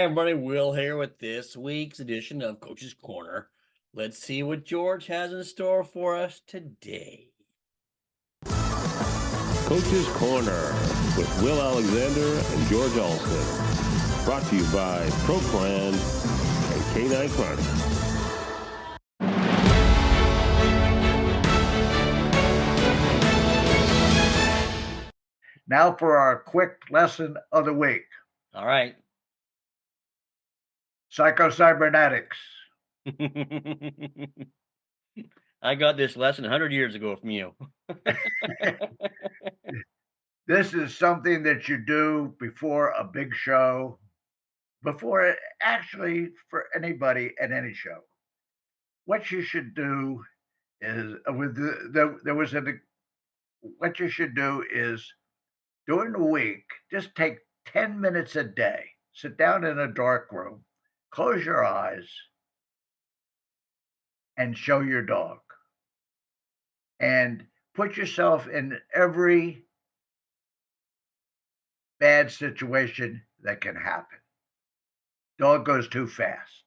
everybody, Will here with this week's edition of Coach's Corner. Let's see what George has in store for us today. Coach's Corner with Will Alexander and George Alston. Brought to you by Pro Plan and K9 Chronic. Now for our quick lesson of the week. All right. Psycho-cybernetics. I got this lesson 100 years ago from you. This is something that you do before a big show, before actually for anybody at any show. What you should do is what you should do is during the week, just take 10 minutes a day, sit down in a dark room, close your eyes, and show your dog. And put yourself in every bad situation that can happen. Dog goes too fast.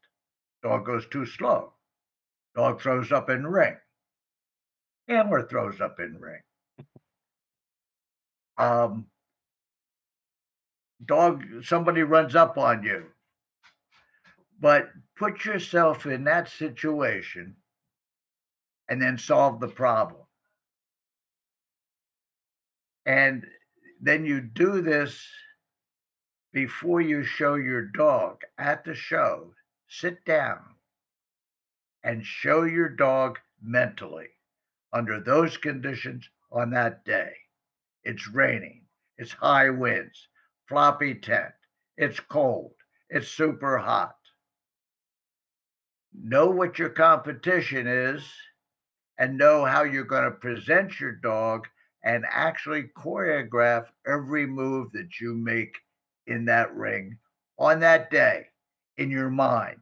Dog goes too slow. Dog throws up in ring. Hammer throws up in ring. Dog, somebody runs up on you. But put yourself in that situation and then solve the problem. And then you do this before you show your dog at the show. Sit down and show your dog mentally under those conditions on that day. It's raining, it's high winds, floppy tent, it's cold, it's super hot. Know what your competition is and know how you're going to present your dog and actually choreograph every move that you make in that ring on that day in your mind.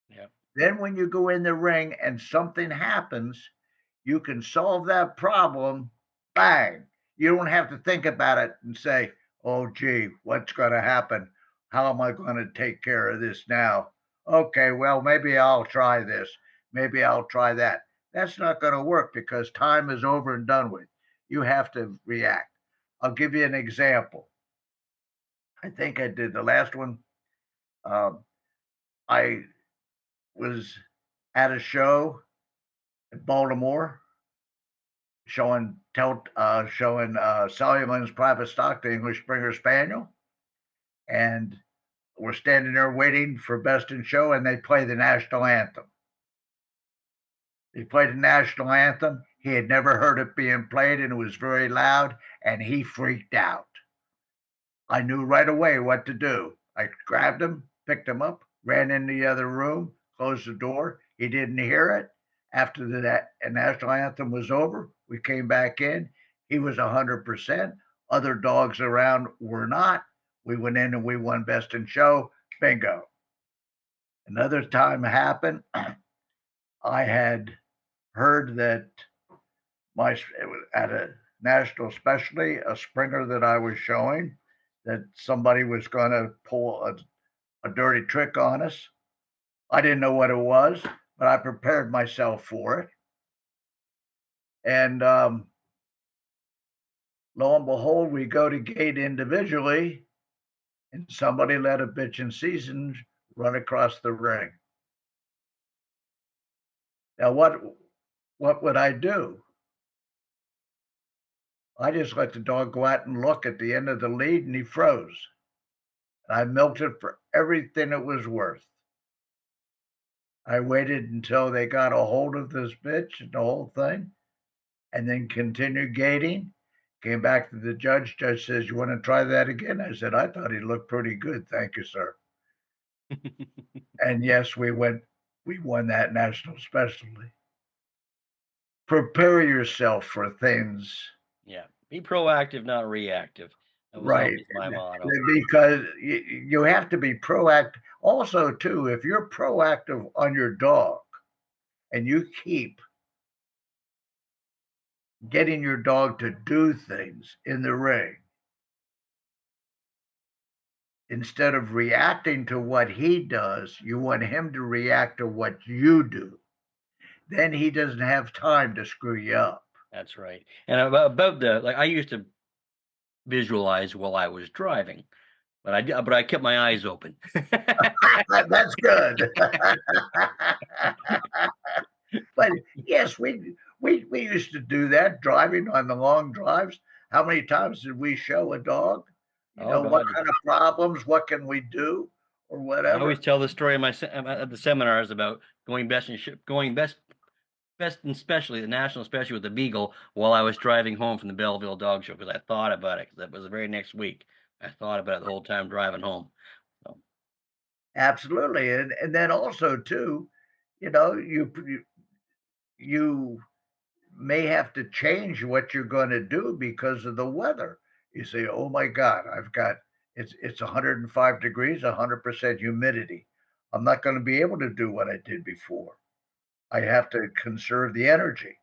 Yeah. Then when you go in the ring and something happens, you can solve that problem. Bang. You don't have to think about it and say, oh, gee, what's going to happen? How am I going to take care of this now? Okay, well, maybe I'll try this. Maybe I'll try that. That's not going to work because time is over and done with. You have to react. I'll give you an example. I think I did the last one. I was at a show in Baltimore showing Solomon's Private Stock, the English Springer Spaniel, and we're standing there waiting for Best in Show, and they play the national anthem. They played the national anthem. He had never heard it being played, and it was very loud, and he freaked out. I knew right away what to do. I grabbed him, picked him up, ran in the other room, closed the door. He didn't hear it. After the national anthem was over, we came back in. He was 100%. Other dogs around were not. We went in and we won Best in Show. Bingo. Another time happened. I had heard that it was at a national specialty, a Springer that I was showing, that somebody was going to pull a dirty trick on us. I didn't know what it was, but I prepared myself for it. And lo and behold, we go to gate individually, and somebody let a bitch in season run across the ring. Now, what would I do? I just let the dog go out and look at the end of the lead, and he froze. And I milked it for everything it was worth. I waited until they got a hold of this bitch and the whole thing, and then continued gating. Came back to the judge. Judge says, "You want to try that again?" I said, "I thought he looked pretty good. Thank you, sir." And yes, we won that national specialty. Prepare yourself for things. Yeah. Be proactive, not reactive. That was Right. always my motto. Because you have to be proactive. Also, too, if you're proactive on your dog and you keep getting your dog to do things in the ring, instead of reacting to what he does, you want him to react to what you do. Then he doesn't have time to screw you up. That's right. And about the I used to visualize while I was driving, but I kept my eyes open. That's good. But yes, we used to do that driving on the long drives. How many times did we show a dog? Oh What God, kind of problems? What can we do, or I always whatever? tell the story in at the seminars about going best and especially the national special with the beagle while I was driving home from the Belleville Dog Show because I thought about it because that was the very next week. I thought about it the whole time driving home. So, Absolutely, and then also too, you know, you may have to change what you're going to do because of the weather. You say, "Oh my God, I've got it's 105 degrees, 100% humidity. I'm not going to be able to do what I did before. I have to conserve the energy."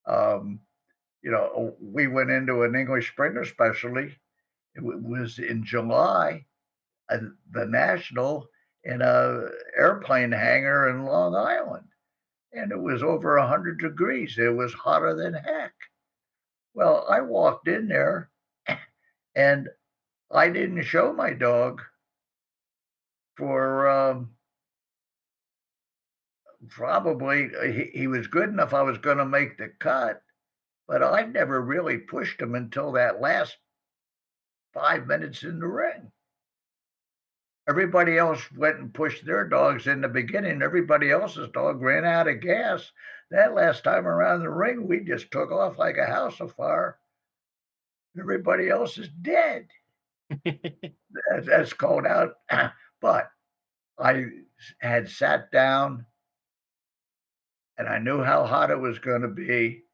Um, we went into an English Springer specialty. Was in July, the National in a airplane hangar in Long Island, and it was over 100 degrees. It was hotter than heck. Well, I walked in there and I didn't show my dog for probably he was good enough. I was going to make the cut, but I never really pushed him until that last 5 minutes in the ring. Everybody else went and pushed their dogs in the beginning. Everybody else's dog ran out of gas. That last time around the ring, we just took off like a house afire. Everybody else is dead. That's called out. But I had sat down and I knew how hot it was going to be.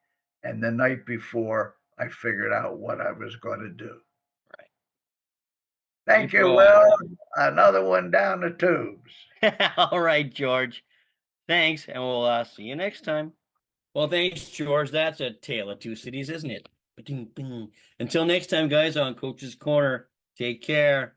And the night before, I figured out what I was going to do. right. Thank Good you, call. Will. Another one down the tubes. All right, George. Thanks, and we'll see you next time. Well, thanks, George. That's a tale of two cities, isn't it? Ba-ding, bing. Until next time, guys, on Coach's Corner, take care.